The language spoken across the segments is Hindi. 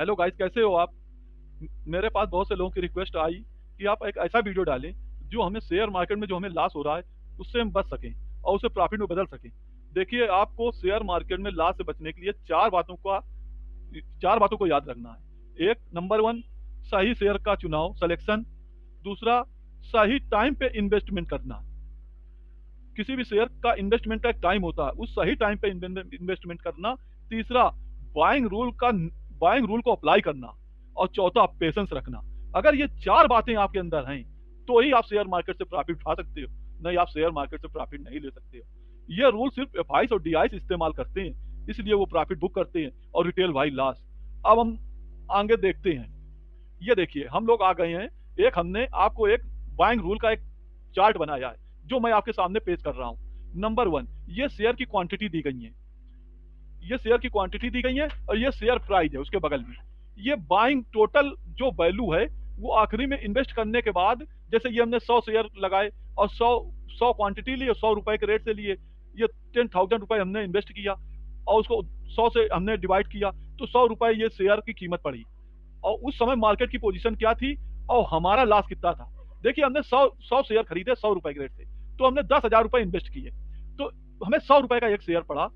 हेलो गाइस, कैसे हो आप? मेरे पास बहुत से लोगों की रिक्वेस्ट आई कि आप एक ऐसा वीडियो डालें जो हमें शेयर मार्केट में जो हमें लॉस हो रहा है उससे हम बच सकें और उसे प्रॉफिट में बदल सकें। देखिए, आपको शेयर मार्केट में लॉस से बचने के लिए चार बातों को याद रखना है। एक, नंबर वन, सही शेयर का चुनाव, सिलेक्शन। दूसरा, सही टाइम पे इन्वेस्टमेंट करना। किसी भी शेयर का इन्वेस्टमेंट का एक टाइम होता है, उस सही टाइम पे इन्वेस्टमेंट करना। तीसरा, बाइंग रूल का बाइंग रूल को अप्लाई करना। और चौथा, पेशेंस रखना। अगर ये चार बातें आपके अंदर हैं तो ही आप शेयर मार्केट से प्रॉफिट उठा सकते हो, नहीं आप शेयर मार्केट से प्रॉफिट नहीं ले सकते हो। ये रूल सिर्फ एफआईस और डीआईस इस्तेमाल करते हैं, इसलिए वो प्रॉफिट बुक करते हैं और रिटेल भाई लॉस। अब हम आगे देखते हैं। ये देखिए, हम लोग आ गए हैं। एक हमने आपको एक बाइंग रूल का एक चार्ट बनाया है जो मैं आपके सामने पेश कर रहा हूं। नंबर वन, ये शेयर की क्वांटिटी दी गई है। ये शेयर की क्वांटिटी दी गई है और ये शेयर प्राइस है उसके बगल में। ये बाइंग टोटल जो वैल्यू है वो आखिरी में इन्वेस्ट करने के बाद, जैसे ये हमने 100 शेयर लगाए और 100 क्वांटिटी ली और 100 रुपए के रेट से लिए। ये 10,000 रुपए हमने इन्वेस्ट किया और उसको 100 से हमने डिवाइड किया तो 100 रुपए ये शेयर की कीमत पड़ी। और उस समय मार्केट की पोजीशन क्या थी और हमारा लॉस कितना था। देखिए, हमने 100 शेयर खरीदे 100 रुपए के रेट से, तो हमने 10,000 रुपए इन्वेस्ट किए, तो हमें 100 रुपए का एक शेयर पड़ा।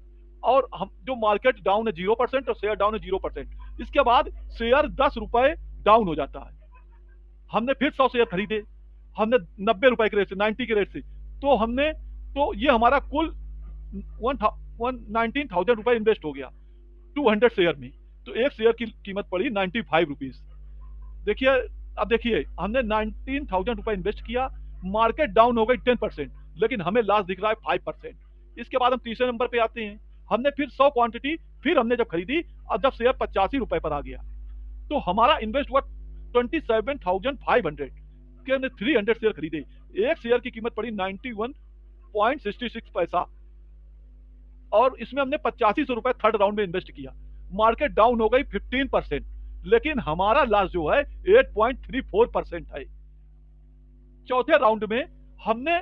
और हम जो मार्केट डाउन है 0% और शेयर डाउन है 0%, इसके बाद शेयर 10 रुपए डाउन हो जाता है। हमने फिर 100 शेयर खरीदे, हमने 90 रुपए के रेट से, 90 के रेट से, तो हमने तो ये हमारा कुल 19,000 रुपए इन्वेस्ट हो गया 200 शेयर में। तो एक शेयर की कीमत पड़ी 95 रुपीज। देखिए, अब देखिए, हमने 19,000 रुपए इन्वेस्ट किया, मार्केट डाउन हो गई 10%, लेकिन हमें लॉस दिख रहा है 5%। इसके बाद हम तीसरे नंबर पे आते हैं। हमने फिर 100 क्वांटिटी फिर हमने जब खरीदी और जब शेयर 85 रुपए पर आ गया तो हमारा इन्वेस्ट हुआ 27,500 के। हमने 300 शेयर खरीदे। एक शेयर की कीमत पड़ी 91.66 पैसा और इसमें हमने 85 रुपए थर्ड राउंड में इन्वेस्ट किया। मार्केट डाउन हो गई 15%, लेकिन हमारा लॉस जो है 8.34% है। चौथे राउंड में हमने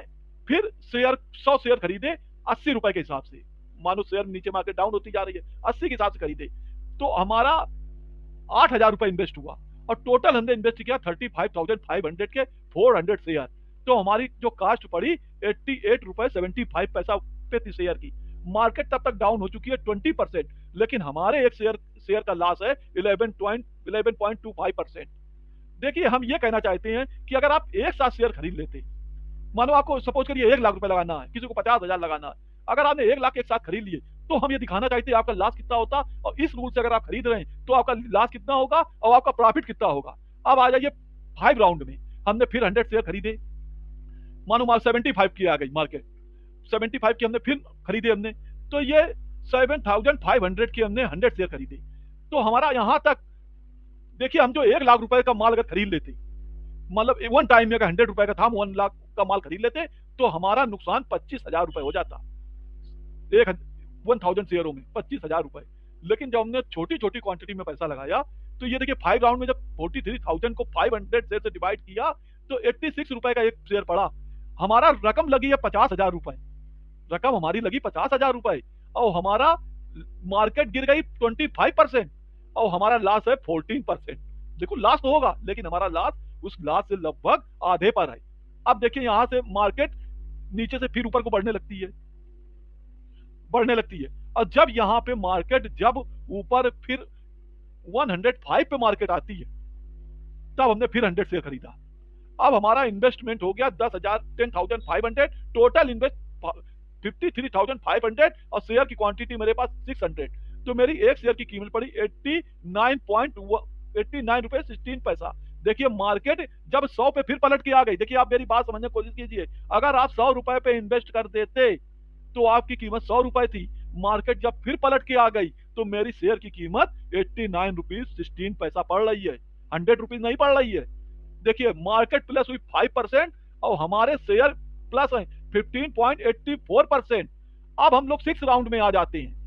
फिर 100 शेयर खरीदे 80 रुपए के हिसाब से। मानो शेयर नीचे मार्केट डाउन होती जा रही है, 80 के हिसाब से खरीदे, तो हमारा 8,000 रुपए इन्वेस्ट हुआ और टोटल हमने इन्वेस्ट किया 35,500 के 400 शेयर। तो हमारी जो कास्ट पड़ी 88 रुपए 75 पैसा प्रति शेयर की। मार्केट तब तक डाउन हो चुकी है 20%, लेकिन हमारे एक शेयर का लॉस है 11.25%। देखिए, हम ये कहना चाहते हैं कि अगर आप एक साथ शेयर खरीद लेते, मानो आपको सपोज करिए 1 लाख रुपए लगाना है, किसी को 50,000 लगाना है, अगर आपने 1 लाख एक साथ खरीद लिए तो हम ये दिखाना चाहते हैं आपका लॉस कितना होता, और इस रूल से अगर आप खरीद रहे हैं तो आपका लॉस कितना होगा और आपका प्रॉफिट कितना होगा। अब आ जाइए 5 राउंड में। हमने फिर 100 शेयर खरीदे, मानो माल 75 की आ गई मार्केट, 75 की हमने फिर खरीदे हमने, तो ये 7,500 की हमने 100 शेयर खरीदे। तो हमारा यहां तक देखिए, हम जो 1 लाख रुपए का माल अगर खरीद लेते, मतलब वन टाइम में अगर 100 रुपए का था, हम 1 लाख का माल खरीद लेते तो हमारा नुकसान 25,000 रुपए हो जाता। एक 1,000 शेयरों में 25,000 रुपए। लेकिन जब हमने छोटी छोटी क्वांटिटी में पैसा लगाया तो ये देखिए, 5 राउंड में जब 43,000 को 500 शेयर से डिवाइड किया तो 86 रुपए का एक शेयर पड़ा। हमारा रकम लगी है 50,000 रुपए, रकम हमारी लगी 50,000 रुपए, और हमारा मार्केट गिर गई 25% और हमारा लॉस है 14%। देखो, लॉस तो होगा लेकिन हमारा लॉस उस लॉस से लगभग आधे पर है। अब देखिए, यहां से मार्केट नीचे से फिर ऊपर को बढ़ने लगती है और जब यहां पे मार्केट जब ऊपर फिर 105 पे मार्केट आती है तब हमने फिर 100 शेयर खरीदा। अब हमारा इन्वेस्टमेंट हो गया 10,500, टोटल इन्वेस्ट 53,500 और शेयर की क्वांटिटी मेरे पास 600। तो मेरी एक शेयर की कीमत पड़ी 89 रुपए 16 पैसा। देखिए, मार्केट जब 100 पे फिर पलट के आ गई, देखिए आप मेरी बात समझने की कोशिश कीजिए, अगर आप 100 रुपए पे इन्वेस्ट कर देते तो आपकी कीमत 100 रुपए थी। मार्केट जब फिर पलट के आ गई तो मेरी शेयर की कीमत 89 रुपीज 16 पैसा पड़ रही है, 100 रुपीज नहीं पड़ रही है। देखिए, मार्केट प्लस हुई 5% और हमारे शेयर प्लस है 15.84%। अब हम लोग 6 राउंड में आ जाते हैं।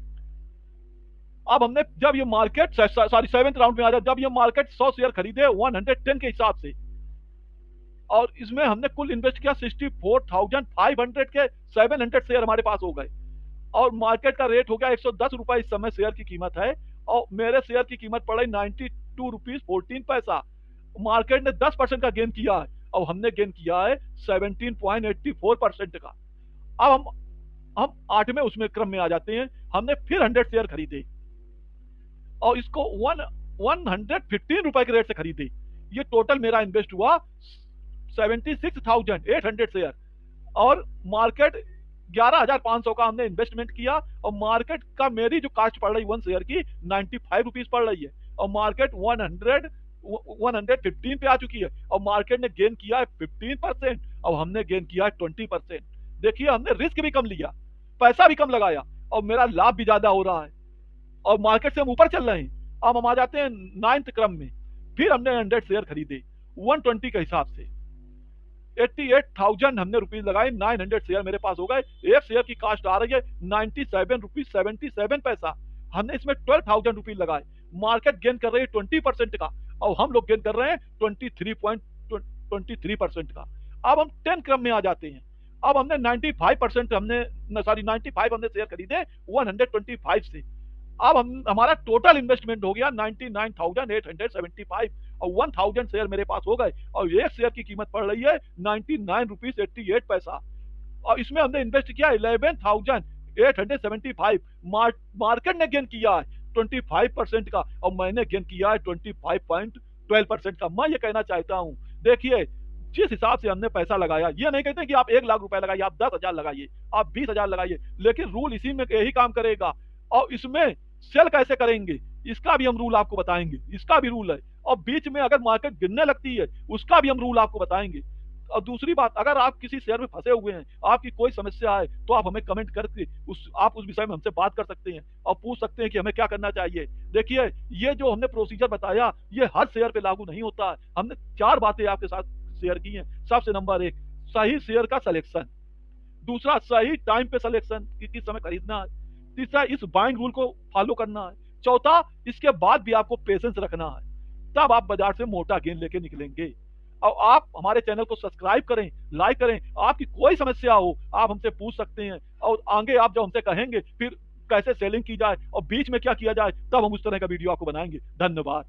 अब हमने जब ये मार्केट सॉरी 7th राउंड में आ जाए, जब ये मार्केट 100 शेयर खरीदे 110 के हिसाब से, और इसमें हमने कुल इन्वेस्ट किया 64,500 के 700 शेयर हमारे पास हो गए, और मार्केट का रेट हो गया 110 रुपए इस समय शेयर की कीमत है, और मेरे शेयर की कीमत पड़ रही ₹2.14। मार्केट ने 10% का गेन किया है और हमने गेन किया है 17.84% का। अब हम 8वें उसमें क्रम में आ जाते हैं। हमने फिर 100 शेयर खरीदे और इसको 115 रुपए के रेट से खरीदे। ये टोटल मेरा इन्वेस्ट हुआ 76,800 शेयर और मार्केट 11,500 का हमने इन्वेस्टमेंट किया और मार्केट का मेरी जो कास्ट पड़ रही 1 शेयर की 95 रुपीज पड़ रही है और मार्केट 115 पे आ चुकी है और मार्केट ने गेन किया है 15% और हमने गेन किया है 20%। देखिए हमने रिस्क भी कम लिया, पैसा भी कम लगाया और मेरा लाभ भी ज्यादा हो रहा है और मार्केट से हम ऊपर चल रहे हैं। अब हम आ जाते हैं 9th क्रम में। फिर हमने 100 शेयर खरीदे 120 के हिसाब से, 88,000 हमने रुपीज लगाए, 900 शेयर मेरे पास हो गए। एक शेयर की कास्ट आ रही है 97 रुपीज 77 पैसा। हमने इसमें 12,000 रुपीज लगाए। मार्केट गेन कर रही है 20% का और हम लोग गेन कर रहे हैं 23% का। अब हम 10 क्रम में आ जाते हैं। अब हमने 95% सॉरी 95 हमने शेयर खरीदे 125 से। अब हमारा टोटल इन्वेस्टमेंट हो गया 99,875 और 1000 शेयर मेरे पास हो गए और एक शेयर की कीमत पड़ रही है 99 रुपीज 88 पैसा और इसमें हमने इन्वेस्ट किया 11,875। मार्केट ने गेन किया है 25% का और मैंने गेन किया है 25.12% का। मैं ये कहना चाहता हूँ, देखिए जिस हिसाब से हमने पैसा लगाया, ये नहीं कहते कि आप 1 लाख रुपए लगाइए, आप 10,000 लगाइए, आप 20,000 लगाइए, लेकिन रूल इसी में यही काम करेगा। और इसमें सेल कैसे करेंगे इसका भी हम रूल आपको बताएंगे, इसका भी रूल है। और बीच में अगर मार्केट गिरने लगती है उसका भी हम रूल आपको बताएंगे। और दूसरी बात, अगर आप किसी शेयर में फंसे हुए हैं, आपकी कोई समस्या है तो आप हमें कमेंट करके आप उस विषय में हमसे बात कर सकते हैं और पूछ सकते हैं कि हमें क्या करना चाहिए। देखिए ये जो हमने प्रोसीजर बताया ये हर शेयर पे लागू नहीं होता है। हमने 4 बातें आपके साथ शेयर की हैं। सबसे नंबर 1, सही शेयर का सिलेक्शन। दूसरा, सही टाइम पे सिलेक्शन कि किस समय खरीदना है। तीसरा, इस बाइंग रूल को फॉलो करना है। चौथा, इसके बाद भी आपको पेशेंस रखना है, तब आप बाजार से मोटा गेन लेके निकलेंगे। और आप हमारे चैनल को सब्सक्राइब करें, लाइक करें। आपकी कोई समस्या हो आप हमसे पूछ सकते हैं और आगे आप जब हमसे कहेंगे फिर कैसे सेलिंग की जाए और बीच में क्या किया जाए, तब हम उस तरह का वीडियो आपको बनाएंगे। धन्यवाद।